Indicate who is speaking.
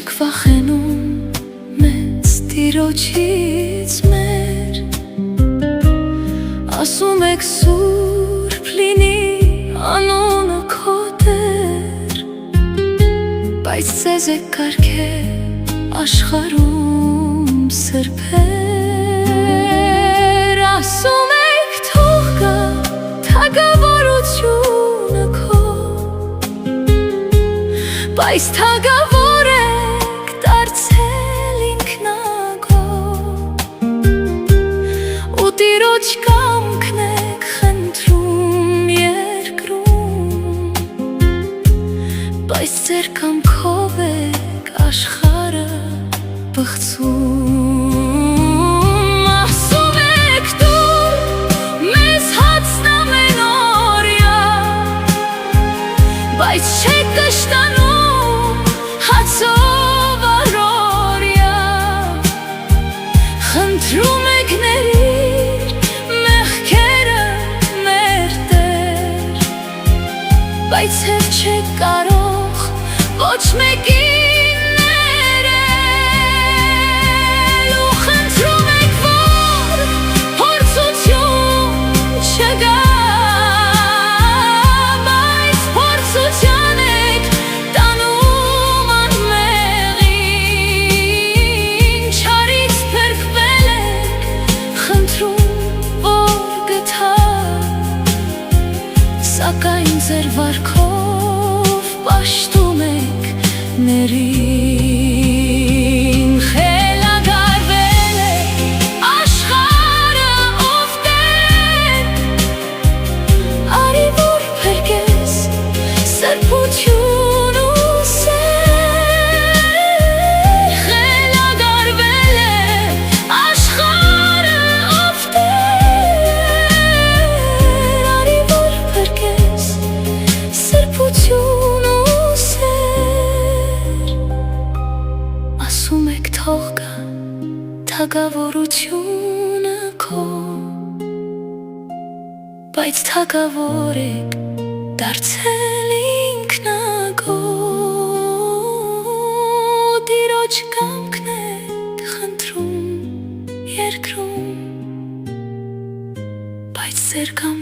Speaker 1: չեք վախենում մեծ տիրոջից մեր, ասում եք սուրբ լինի անունը քո Տեր, բայց ձեզ եք կարգել աշխարհում սրբեր, ասում եք թող գա թագավորությունը քո, բայց թագավոր եք դարձել ինքնագո, ու Տիրոջ կամքն եք խնդրում երկրում, բայց ձեր կամքով եք աշխարհը բղծում, ասում եք դու մեզ հացն ամեն օրյա, բայց չեք կշտանում հացով առօրյա, խնդրում եք ներիր մեղքերը մեր Տեր, բայց հետ չեք կարող ոչ մեկին ներել, ու խնդրում եք, որ փորձություն չգա, բայց փորձության եք տանում անմեղին, չարից փրկվել եք, խնդրում, որ գթաք, սակայն ձեր վարքով պաշտում եք ներին, խելագարվել եք աշխարհը ով Տեր, արի որ փրկես սրբություն ու սեր, խելագարվել եք աշխարհը ով Տեր, արի որ փրկես սրբություն ու սեր, ասում եք թող գա թագավորությունը քո, բայց թագավոր եք դարձել ինքնագո, Տիրոջ կամքն եք խնդրում երկրում, բայց ձեր կամքով